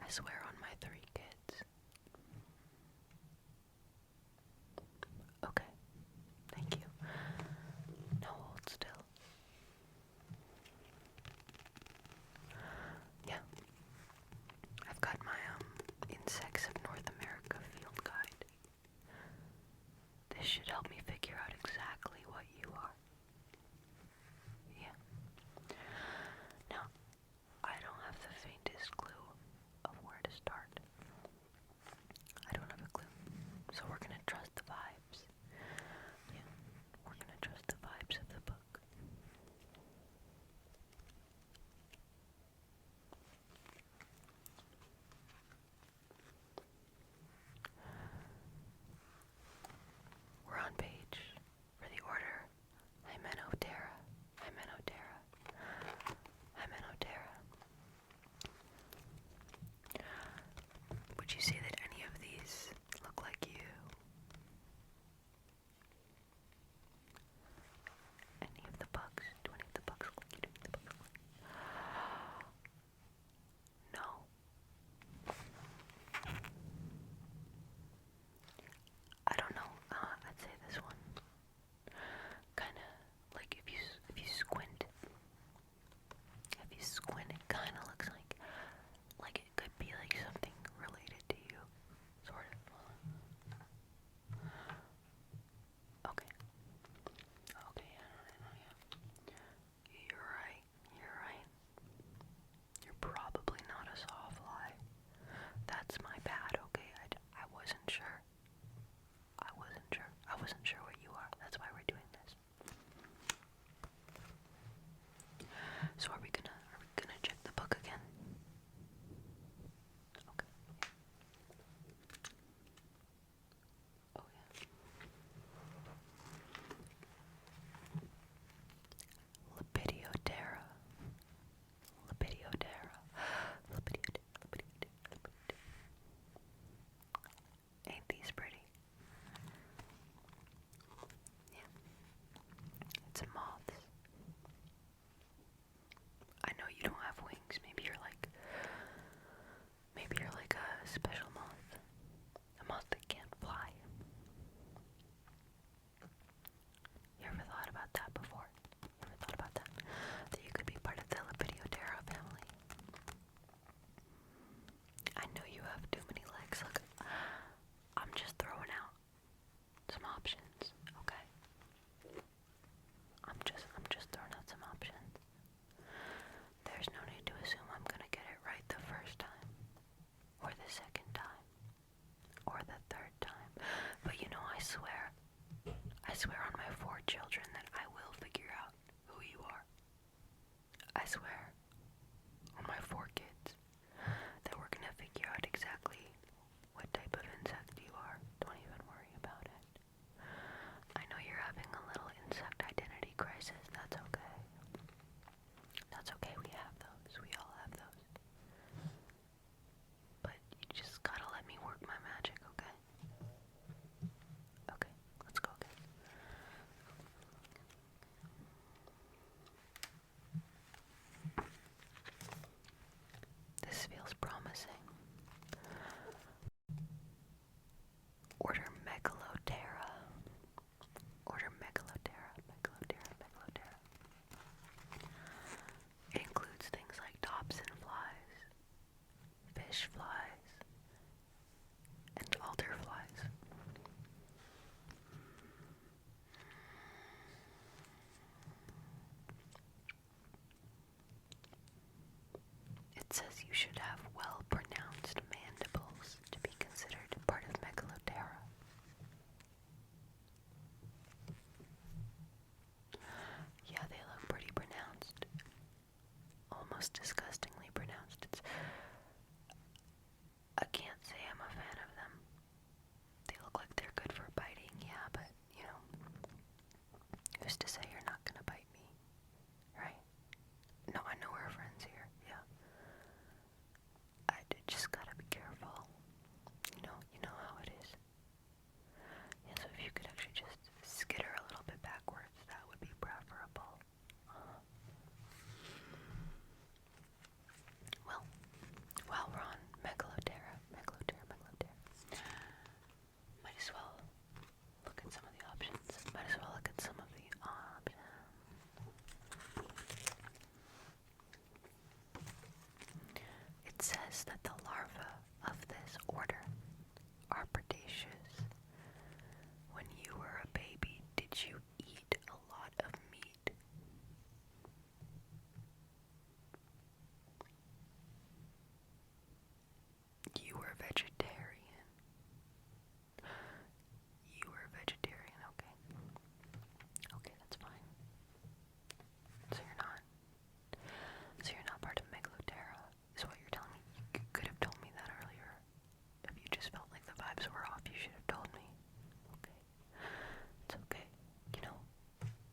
I swear on my 3 kids. Okay, thank you. No, hold still. Yeah, I've got my Insects of North America field guide. This should help me figure out exactly what you are. Yeah. Now, I don't have the faintest clue of where to start. I don't have a clue. So we're gonna trust the vibes. Yeah, we're gonna trust the vibes of the book. We're on page for the order Hymenoptera. Hymenoptera. Hymenoptera. Would you say that any of these look like you? Any of the bugs? Do any of the bugs look like you? Do any of the bugs look like you? No. I don't know. I'd say this one. Kinda like if you squint. If you squint, it kinda looks like it could be like something related to you, sort of. Okay. Okay. Yeah. You're right. You're right. You're probably not a sawfly. That's my bad. Okay. I wasn't sure. I wasn't sure what you are. That's why we're doing this. So are we gonna check the book again? Okay. Oh yeah. Lepidoptera. Lepidoptera. Ain't these pretty? Yeah. It's a moth. I know you don't have wings. Maybe you're like a special moth. A moth that can't fly. You ever thought about that before? You ever thought about that? That you could be part of the Lepidoptera family? I know you have too many legs. Look, I'm just throwing out some options, okay? I'm just throwing out some options. There's no need to assume I'm gonna get it right the first time, or the second time, or the third time. But you know, I swear on my 4 children that I will figure out who you are. I swear on my 4 kids that we're gonna figure out exactly what type of insect you are. Don't even worry about it. I know you're having a little insect identity crisis. That's okay. That's okay. We have those. We all have those. But you just gotta let me work my magic, okay? Okay, let's go again. This feels promising. Order Megalotera. Order Megalotera. Megalotera. Megalotera. It includes things like dobson flies, fish flies, and alder flies. It says you should have well-pronounced mandibles to be considered part of Megalotera. Yeah, they look pretty pronounced. Almost disgustingly pronounced. It says that the larvae of this order are predaceous. When you were a baby, did you eat a lot of meat? You were vegetarian. You were vegetarian, okay. Okay, that's fine. So you're not. So you're not part of Megaloptera, is what you're telling me. You could have told me that earlier. If you just felt like the vibes were off, you should have told me. Okay. It's okay. You know,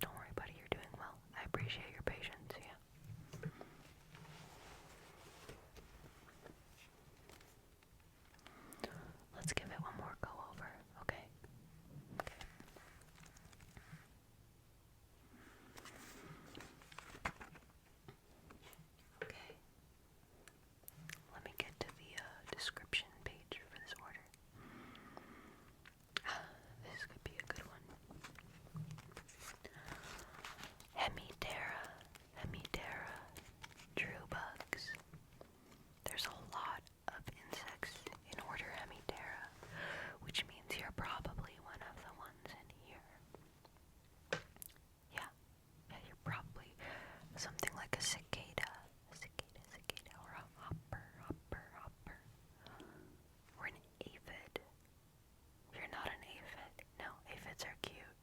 don't worry, buddy, you're doing well. I appreciate your patience, yeah. Let's give it one more go over, okay? Okay. Okay. Let me get to the description page for this order. This could be a good one. Hemiptera, true bugs. There's a lot of insects in order Hemiptera, which means you're probably one of the ones in here. Yeah, you're probably something like a cicada, or a hopper, or an aphid. You're not an aphid. No, aphids are cute,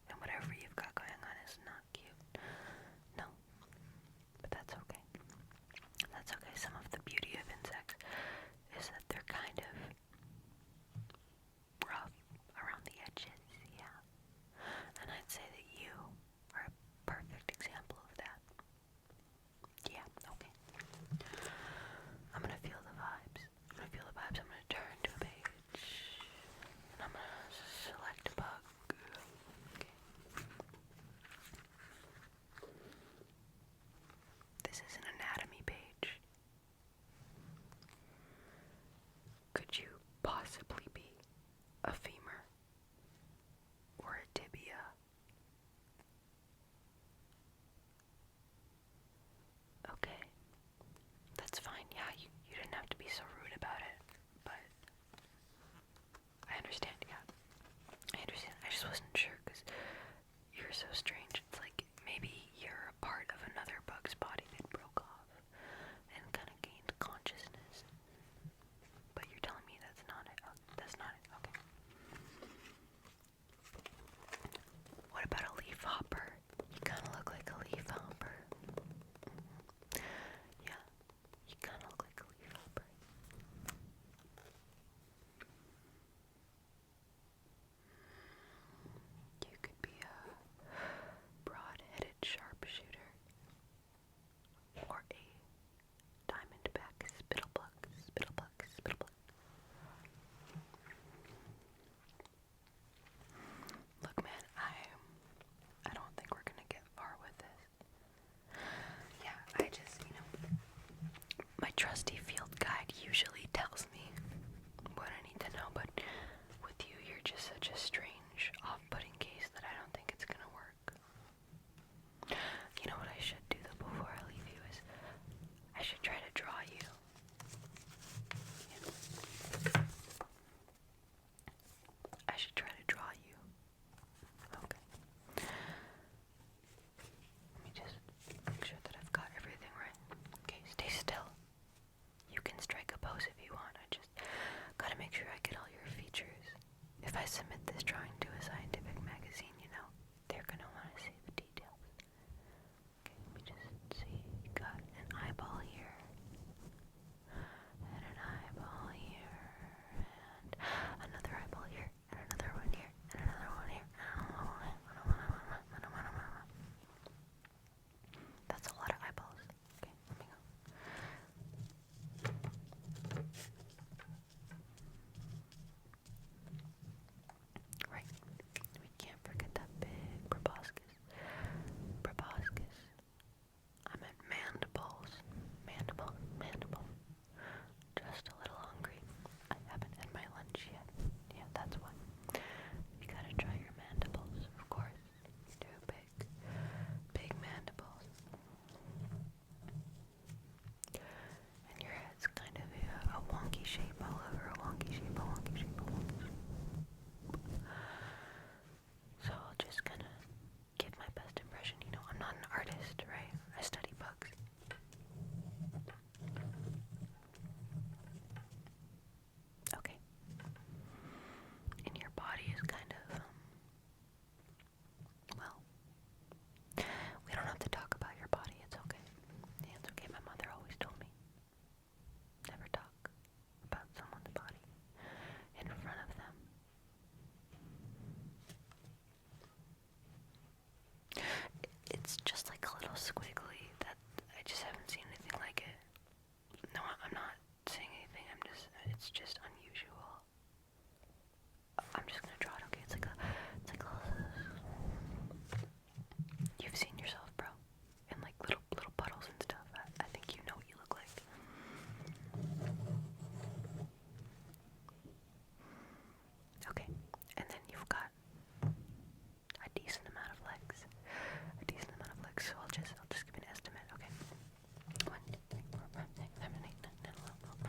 and whatever you've got going on is not cute. No, but that's okay. That's okay. Some of the beauty of insects is that they're kind of rough around the edges, yeah. And I'd say that you are a perfect example of that. Yeah, okay. I'm gonna feel the vibes. I'm gonna turn to a page. And I'm gonna select a bug. Okay. This is an anatomy page. Could you possibly be a femur or a tibia? Okay, that's fine. Yeah, you didn't have to be so rude about it, but I understand, yeah. I understand. I just wasn't sure because you're so strange. It's like maybe you're a part of another bug's body that broke off and kind of gained consciousness. But you're telling me that's not it. Oh, that's not it. Okay. What about a leaf hopper? You kind of look like a leaf hopper. Yeah, you kind of look like a leaf hopper. You could be a It's just unusual. I'm just gonna draw it, okay? It's like a, you've seen yourself, bro, in like little puddles and stuff. I think you know what you look like. Okay, and then you've got a decent amount of legs. So I'll just give an estimate, okay? 1, 2, 3, 4, 5, 6, 7, 8, 9, 10, 11, 12.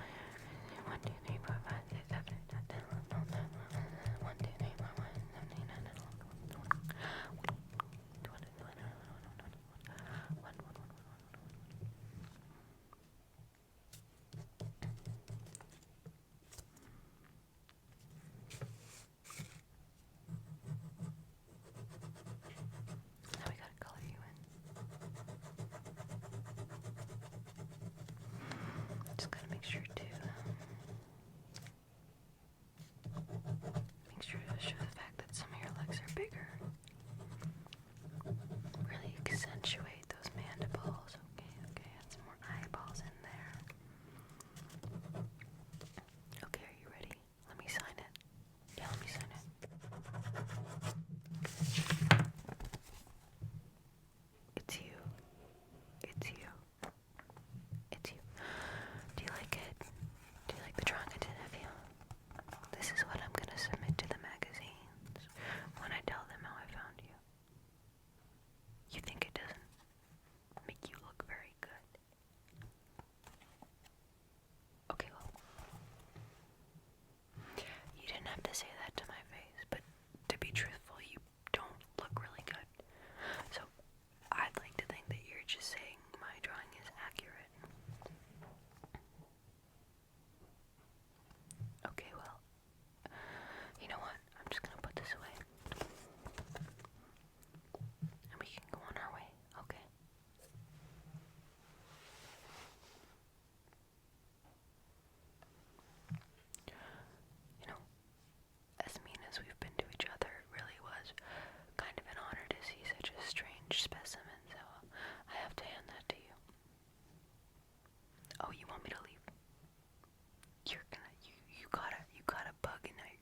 1, 2, 3, 4, 5, 6, 7, 8, 9, 10, 11, 12. 1, 2, 3, 4, 5, 6, 7, 8, 9, 10, 11. Now we gotta color you in. Just gotta make sure to show the fact that some of your legs are bigger. Really accentuate those mandibles. Okay, add some more eyeballs in there. Okay, are you ready? Let me sign it. Yeah, let me sign it. It's you. It's you. It's you. Do you like it? Do you like the drawing I did of you? This is what I'm gonna submit to the magazines when I tell them how I found you. You think it doesn't make you look very good? Okay, well, you didn't have to say that to my face, but to be truthful, you don't look really good. So I'd like to think that you're just saying my drawing is accurate. Okay, well, you know what? I'm just gonna put this away. And we can go on our way, okay? You know, as mean as we've been to each other, it really was kind of an honor to see such a strange specimen, so I have to hand that to you. Oh, you want me to leave? You got a bug and now you're